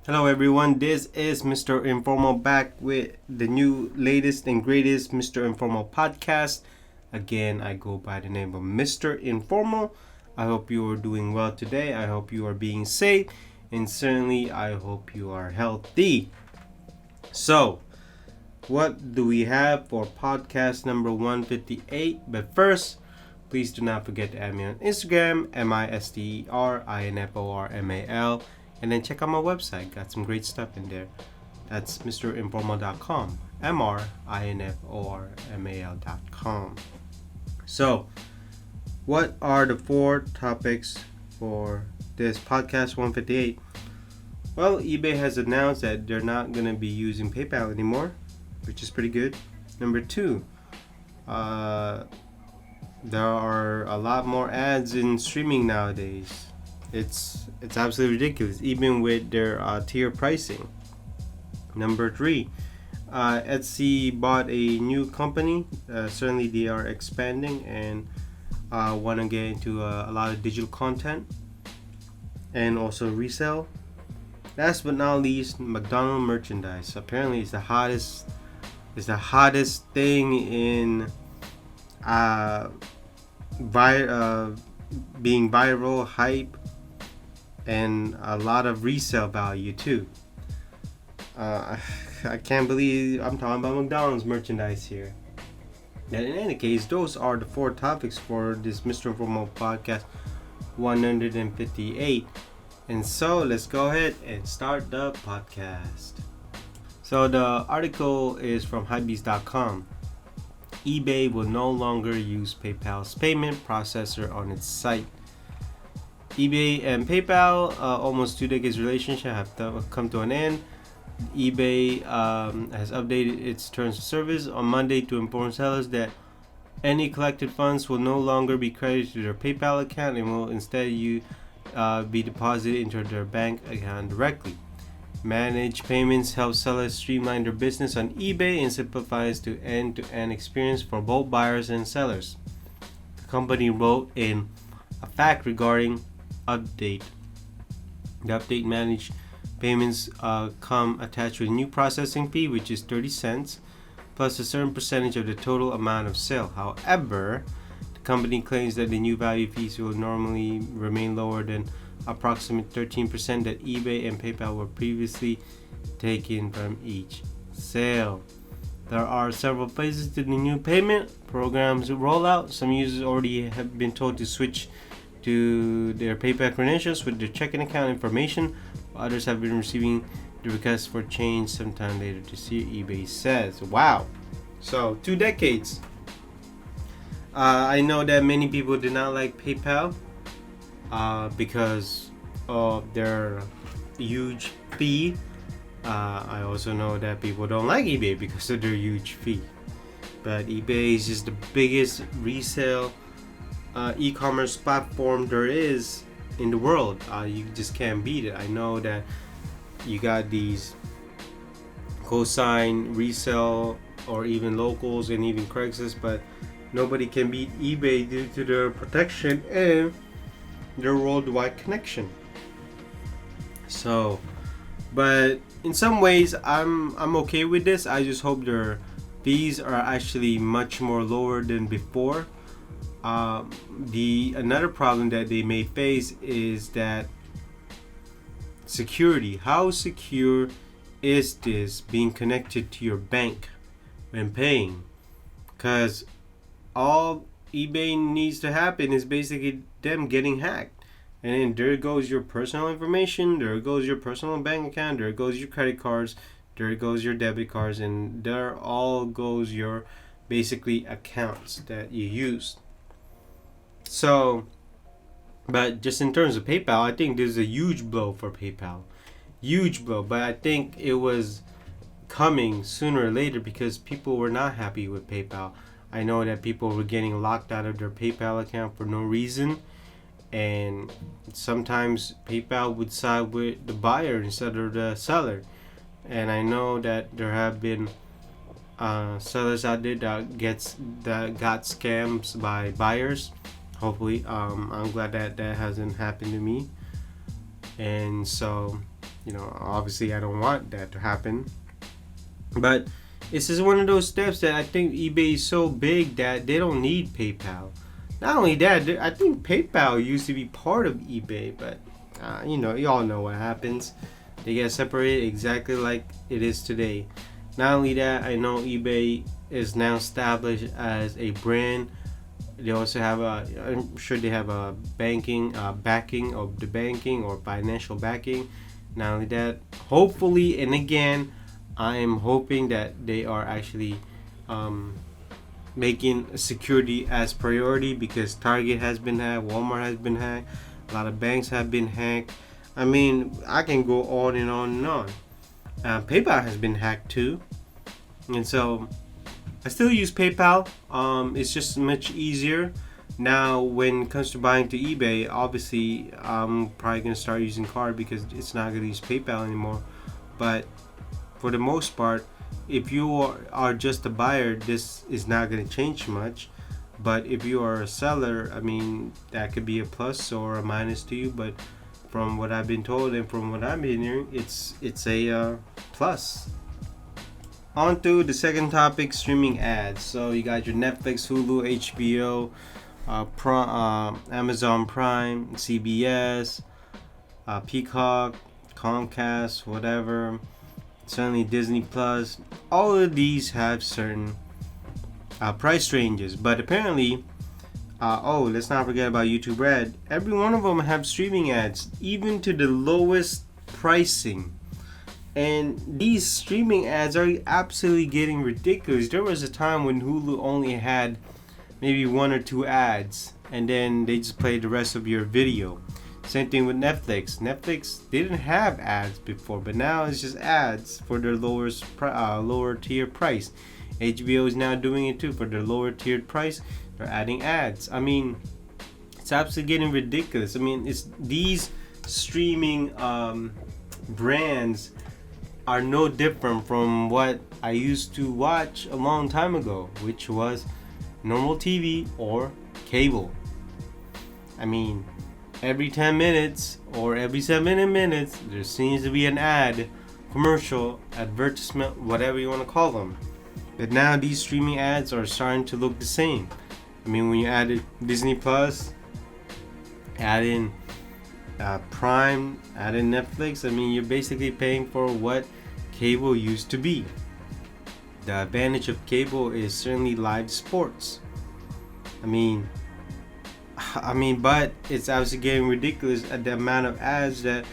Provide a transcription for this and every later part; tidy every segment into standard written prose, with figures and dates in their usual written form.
Hello everyone, this is Mr. Informal back with the new latest and greatest Mr. Informal podcast. Again, I go by the name of Mr. Informal. I hope you are doing well today. I hope you are being safe, and certainly I hope you are healthy. So, what do we have for podcast number 158? But first, please do not forget to add me on Instagram, MisterInformal, and then check out my website. Got some great stuff in there. That's mrinformal.com, MRINFORMAL.com. So, what are the four topics for this podcast 158? Well, eBay has announced that they're not going to be using PayPal anymore, which is pretty good. Number two, there are a lot more ads in streaming nowadays. It's absolutely ridiculous, even with their tier pricing. Number three, Etsy bought a new company. Certainly, they are expanding and want to get into a lot of digital content and also resell. Last but not least, McDonald's merchandise. Apparently, it's the hottest thing in being viral, hype, and a lot of resale value too. I can't believe I'm talking about McDonald's merchandise here. And in any case, those are the four topics for this Mr. Informal podcast 158. And so let's go ahead and start the podcast. So the article is from Hypebeast.com. eBay will no longer use PayPal's payment processor on its site. eBay and PayPal, almost 2 decades relationship, have come to an end. eBay has updated its terms of service on Monday to inform sellers that any collected funds will no longer be credited to their PayPal account and will instead be deposited into their bank account directly. Managed payments help sellers streamline their business on eBay and simplifies the end-to-end experience for both buyers and sellers. The company wrote in a fact regarding update. The update managed payments come attached with a new processing fee, which is 30 cents, plus a certain percentage of the total amount of sale. However, the company claims that the new value fees will normally remain lower than approximately 13% that eBay and PayPal were previously taking from each sale. There are several phases to the new payment program's rollout. Some users already have been told to switch to their PayPal credentials with their checking account information. Others have been receiving the request for change sometime later this year, eBay says. Wow. So 2 decades. I know that many people did not like PayPal because of their huge fee. I also know that people don't like eBay because of their huge fee. But eBay is just the biggest resale e-commerce platform there is in the world. You just can't beat it. I know that you got these cosign, resell, or even locals and even Craigslist, but nobody can beat eBay due to their protection and their worldwide connection. So, but in some ways, I'm okay with this. I just hope their fees are actually much more lower than before. Another problem that they may face is that security. How secure is this being connected to your bank when paying? Because all eBay needs to happen is basically them getting hacked. And then there goes your personal information, there goes your personal bank account, there goes your credit cards, there goes your debit cards, and there all goes your basically accounts that you used. So, but just in terms of PayPal, I think this is a huge blow for PayPal. Huge blow. But I think it was coming sooner or later because people were not happy with PayPal. I know that people were getting locked out of their PayPal account for no reason. And sometimes PayPal would side with the buyer instead of the seller. And I know that there have been sellers out there that got scams by buyers. Hopefully, I'm glad that hasn't happened to me. And so Obviously I don't want that to happen, but it's just one of those steps that I think eBay is so big that they don't need PayPal. Not only that, I think PayPal used to be part of eBay, but you all know what happens. They get separated exactly like it is today. Not only that, I know eBay is now established as a brand. They also have I'm sure they have a banking backing of the banking or financial backing. Not only that, hopefully, and again, I am hoping that they are actually um, making security as priority, because Target has been hacked, Walmart has been hacked, a lot of banks have been hacked. I mean, I can go on and on and on. PayPal has been hacked too, and so I still use PayPal. It's just much easier now when it comes to buying to eBay. Obviously, I'm probably gonna start using card because it's not gonna use PayPal anymore. But for the most part, if you are just a buyer, this is not gonna change much. But if you are a seller, I mean, that could be a plus or a minus to you. But from what I've been told and from what I've been hearing, it's a plus. On to the second topic, streaming ads. So you got your Netflix, Hulu, HBO, Amazon Prime, CBS, Peacock, Comcast, whatever. Certainly Disney Plus. All of these have certain price ranges, but apparently, let's not forget about YouTube Red. Every one of them have streaming ads, even to the lowest pricing. And these streaming ads are absolutely getting ridiculous. There was a time when Hulu only had maybe one or two ads, and then they just played the rest of your video. Same thing with Netflix. Netflix didn't have ads before, but now it's just ads for their lower tier price. HBO is now doing it too for their lower tiered price. They're adding ads. I mean, it's absolutely getting ridiculous. I mean, it's these streaming brands are no different from what I used to watch a long time ago, which was normal TV or cable. I mean, every 10 minutes or every 7 minutes, there seems to be an ad, commercial, advertisement, whatever you want to call them. But now these streaming ads are starting to look the same. I mean, when you added Disney Plus, add in Prime, add in Netflix, I mean, you're basically paying for what cable used to be. The advantage of cable is certainly live sports. I mean, but it's obviously getting ridiculous at the amount of ads that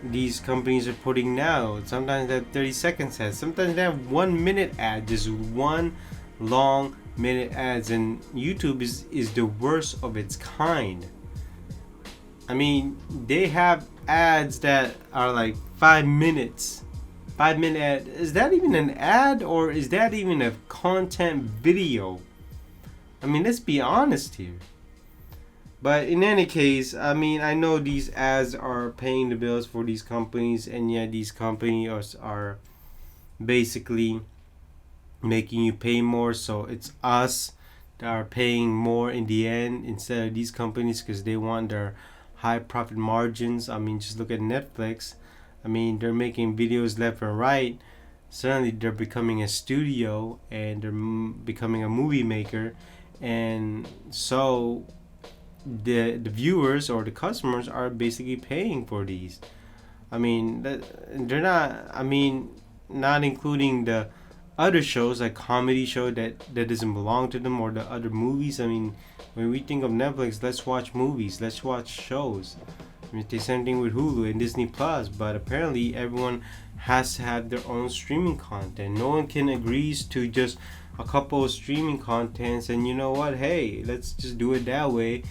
these companies are putting now. Sometimes they have 30 seconds ads, sometimes they have 1 minute ads, just one long minute ads, and YouTube is the worst of its kind. I mean, they have ads that are like 5 minutes. 5 minute ad. Is that even an ad, or is that even a content video? I mean, let's be honest here. But in any case, I mean, I know these ads are paying the bills for these companies, and yet these companies are basically making you pay more. So it's us that are paying more in the end instead of these companies, because they want their high profit margins. I mean, just look at Netflix. I mean, they're making videos left and right. Certainly, they're becoming a studio, and they're becoming a movie maker, and so the viewers or the customers are basically paying for these. I mean, they're not. I mean, not including the other shows like comedy show that doesn't belong to them, or the other movies. I mean, when we think of Netflix, let's watch movies, let's watch shows. I mean, the same thing with Hulu and Disney Plus, but apparently everyone has to have their own streaming content. No one can agree to just a couple of streaming contents, and you know what? Hey, let's just do it that way,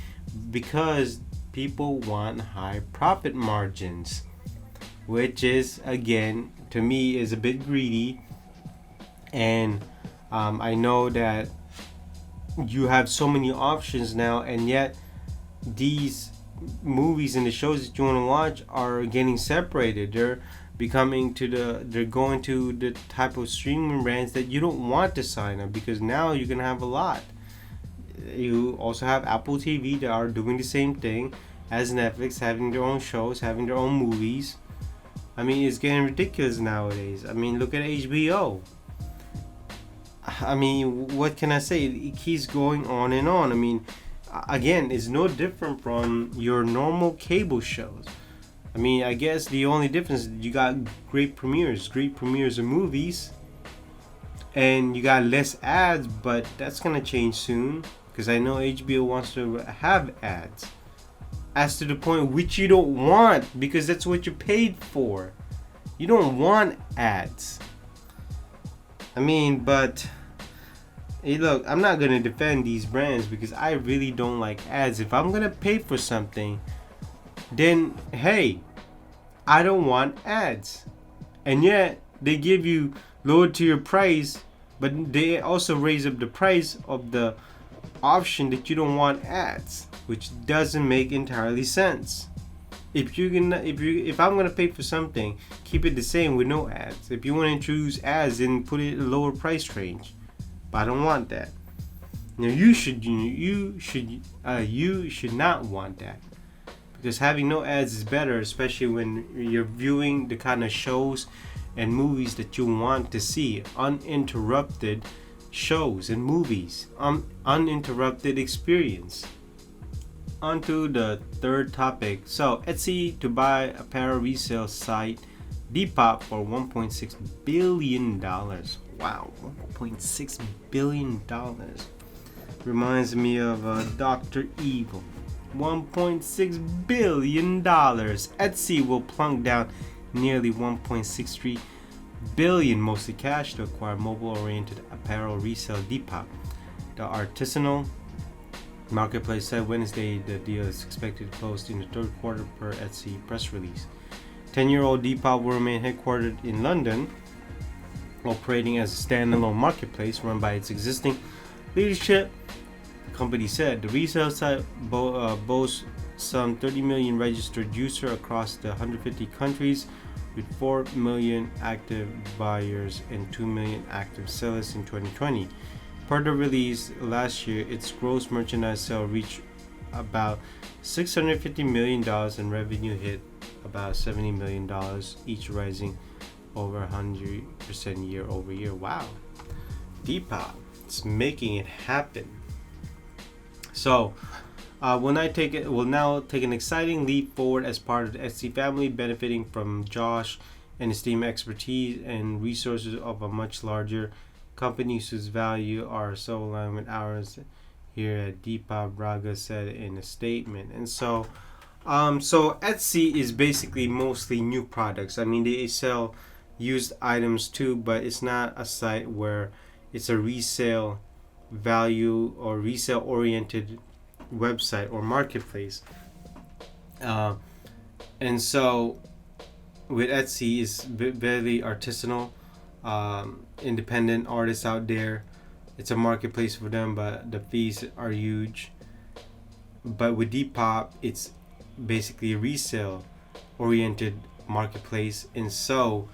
because people want high profit margins, which is, again, to me, is a bit greedy. And I know that you have so many options now, and yet these movies and the shows that you want to watch are getting separated. They're going to the type of streaming brands that you don't want to sign up, because now you can have a lot. You also have Apple TV that are doing the same thing as Netflix, having their own shows, having their own movies. I mean, it's getting ridiculous nowadays. I mean, look at HBO. I mean, what can I say? It keeps going on and on. I mean, again, it's no different from your normal cable shows. I mean, I guess the only difference is you got great premieres of movies, and you got less ads, but that's gonna change soon because I know HBO wants to have ads. As to the point which you don't want because that's what you paid for. You don't want ads. I mean, but hey, look, I'm not gonna defend these brands because I really don't like ads. If I'm gonna pay for something, then hey, I don't want ads. And yet they give you lower tier price, but they also raise up the price of the option that you don't want ads, which doesn't make entirely sense. If I'm gonna pay for something, keep it the same with no ads. If you want to introduce ads, then put it in a lower price range. But I don't want that. Now you should not want that, because having no ads is better, especially when you're viewing the kind of shows and movies that you want to see. Uninterrupted shows and movies, uninterrupted experience. On to the third topic. So Etsy to buy apparel resale site Depop for $1.6 billion. Wow, $1.6 billion. Reminds me of Dr. Evil. $1.6 billion. Etsy will plunk down nearly $1.63 billion, mostly cash, to acquire mobile-oriented apparel resale Depop. The artisanal marketplace said Wednesday the deal is expected to close in the third quarter per Etsy press release. 10-year-old Depop will remain headquartered in London, operating as a standalone marketplace run by its existing leadership. The company said the resale site boasts some 30 million registered users across the 150 countries, with 4 million active buyers and 2 million active sellers in 2020. Per the release last year, its gross merchandise sale reached about $650 million and revenue hit about $70 million, each rising over 100% year over year. Wow. Depop, it's making it happen. So, we'll now take an exciting leap forward as part of the Etsy family, benefiting from Josh and his team expertise and resources of a much larger company whose value are so aligned with ours here at Depop, Braga said in a statement. And so Etsy is basically mostly new products. I mean, they sell used items too, but it's not a site where it's a resale value or resale oriented website or marketplace. And so with Etsy, it's very artisanal, independent artists out there. It's a marketplace for them, but the fees are huge. But with Depop, it's basically a resale oriented marketplace, and so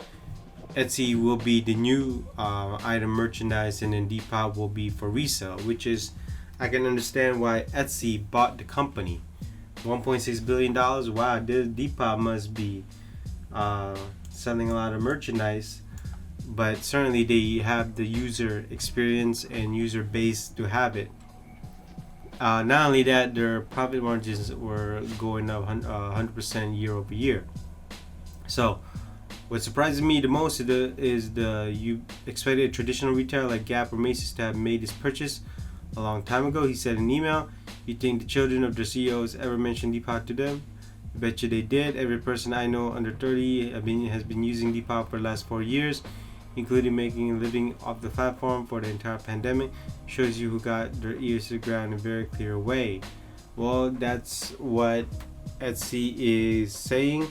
Etsy will be the new item merchandise, and then Depop will be for resale, which is, I can understand why Etsy bought the company. $1.6 billion. Wow, Depop must be selling a lot of merchandise, but certainly they have the user experience and user base to have it. Not only that, their profit margins were going up 100% year over year. So what surprises me the most is you expected a traditional retailer like Gap or Macy's to have made this purchase a long time ago. He said in an email, "You think the children of their CEOs ever mentioned Depop to them? I bet you they did. Every person I know under 30 has been using Depop for the last 4 years, including making a living off the platform for the entire pandemic. Shows you who got their ears to the ground in a very clear way." Well, that's what Etsy is saying.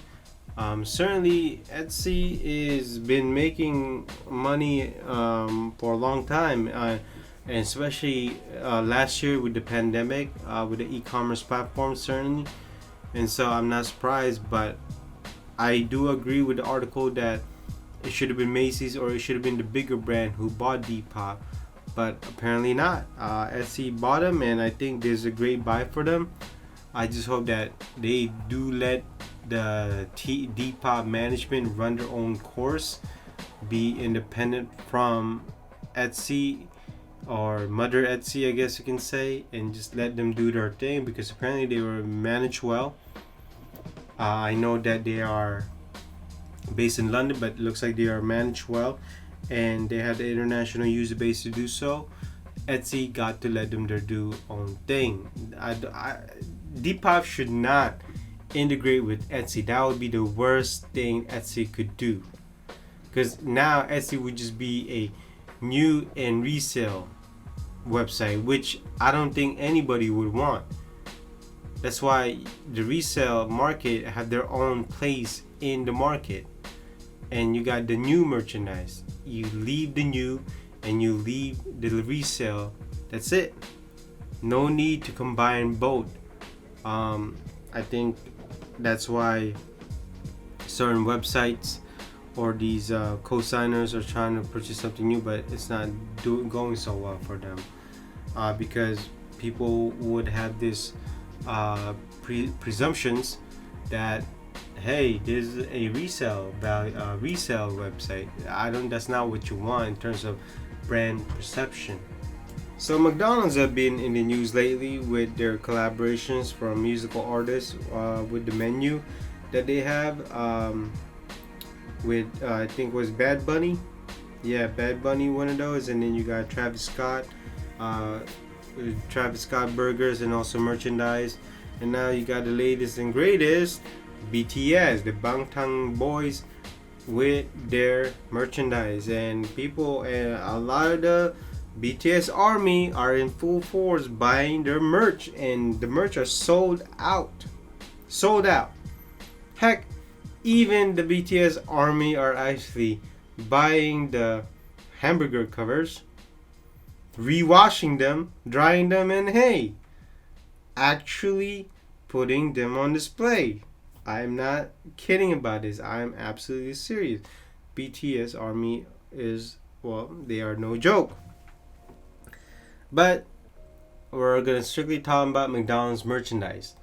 Certainly, Etsy has been making money for a long time, and especially last year with the pandemic, with the e-commerce platform, certainly. And so I'm not surprised, but I do agree with the article that it should have been Macy's or it should have been the bigger brand who bought Depop, but apparently not. Etsy bought them, and I think there's a great buy for them. I just hope that they do let the Depop management run their own course, be independent from Etsy or Mother Etsy, I guess you can say, and just let them do their thing, because apparently they were managed well. I know that they are based in London, but it looks like they are managed well, and they have the international user base to do so. Etsy got to let them do own thing. Depop should not integrate with Etsy. That would be the worst thing Etsy could do, because now Etsy would just be a new and resale website, which I don't think anybody would want. That's why the resale market have their own place in the market. And you got the new merchandise. You leave the new and you leave the resale. That's it. No need to combine both. I think that's why certain websites or these co-signers are trying to purchase something new, but it's not going so well for them, because people would have this presumptions that, hey, there's a resale website. That's not what you want in terms of brand perception. So McDonald's have been in the news lately with their collaborations from musical artists, with the menu that they have, with I think it was Bad Bunny. Yeah, Bad Bunny, one of those, and then you got Travis Scott burgers and also merchandise. And now you got the latest and greatest, BTS, the Bangtan Boys, with their merchandise. And people, a lot of the BTS army are in full force buying their merch, and the merch are sold out. Heck, even the BTS army are actually buying the hamburger covers, rewashing them, drying them, and hey, actually putting them on display. I'm not kidding about this. I'm absolutely serious. BTS army they are no joke. But we're gonna strictly talk about McDonald's merchandise.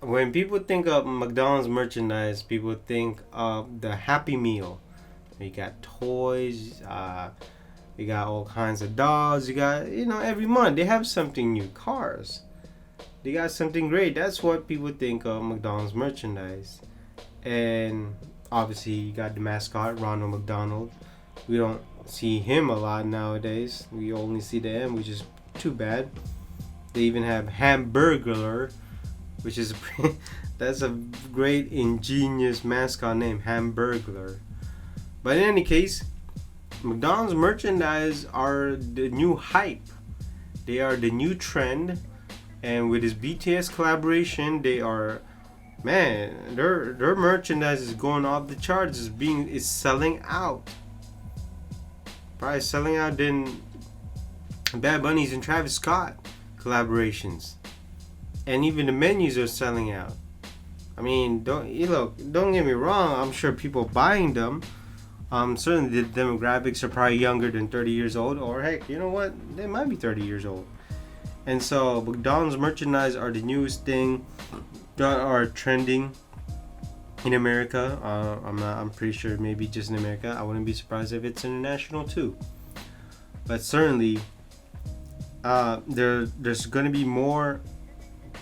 When people think of McDonald's merchandise, people think of the Happy Meal. You got toys, you got all kinds of dolls, you got, every month they have something new. Cars. They got something great. That's what people think of McDonald's merchandise. And obviously you got the mascot, Ronald McDonald. We don't see him a lot nowadays. We only see the M, which is too bad. They even have Hamburglar, which is that's a great ingenious mascot name, Hamburglar. But in any case, McDonald's merchandise are the new hype. They are the new trend, and with this BTS collaboration, they are, man, their merchandise is going off the charts. It's selling out. Probably selling out than Bad Bunny's and Travis Scott collaborations, and even the menus are selling out. I mean, don't get me wrong. I'm sure people buying them. Certainly the demographics are probably younger than 30 years old, or heck, you know what? They might be 30 years old. And so McDonald's merchandise are the newest thing that are trending in America. I'm pretty sure maybe just in America. I wouldn't be surprised if it's international too. But certainly, there's going to be more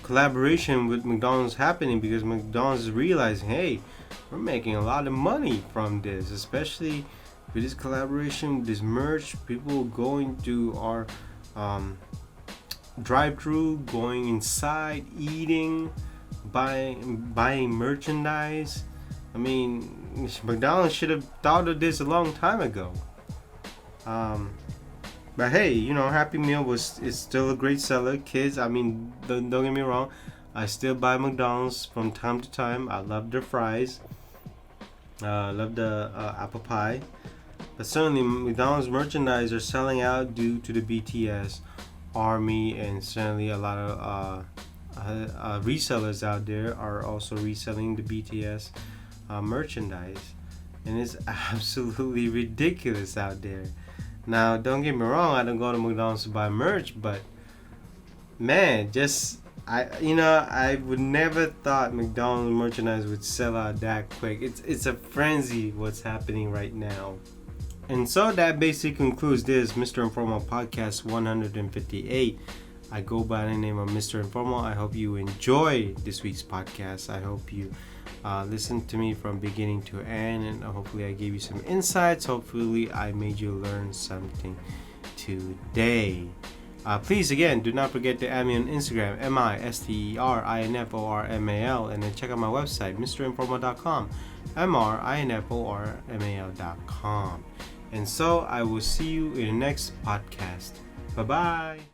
collaboration with McDonald's happening, because McDonald's is realizing, hey, we're making a lot of money from this, especially with this collaboration, this merch. People going to our drive-through, going inside, eating, buying merchandise. I mean, McDonald's should have thought of this a long time ago. But hey, Happy Meal is still a great seller. Kids, I mean, don't get me wrong, I still buy McDonald's from time to time. I love their fries. Love the apple pie. But certainly McDonald's merchandise are selling out due to the BTS army, and certainly a lot of resellers out there are also reselling the BTS merchandise, and it's absolutely ridiculous out there. Now, don't get me wrong, I don't go to McDonald's to buy merch, but man, just I would never thought McDonald's merchandise would sell out that quick. It's a frenzy what's happening right now. And so that basically concludes this Mr. Informal podcast 158. I go by the name of Mr. Informal. I hope you enjoy this week's podcast. I hope you listen to me from beginning to end, and hopefully I gave you some insights. Hopefully I made you learn something today. Please, again, do not forget to add me on Instagram, MISTERINFORMAL, and then check out my website, mrinformal.com, MRINFORMAL.com. And so I will see you in the next podcast. Bye-bye.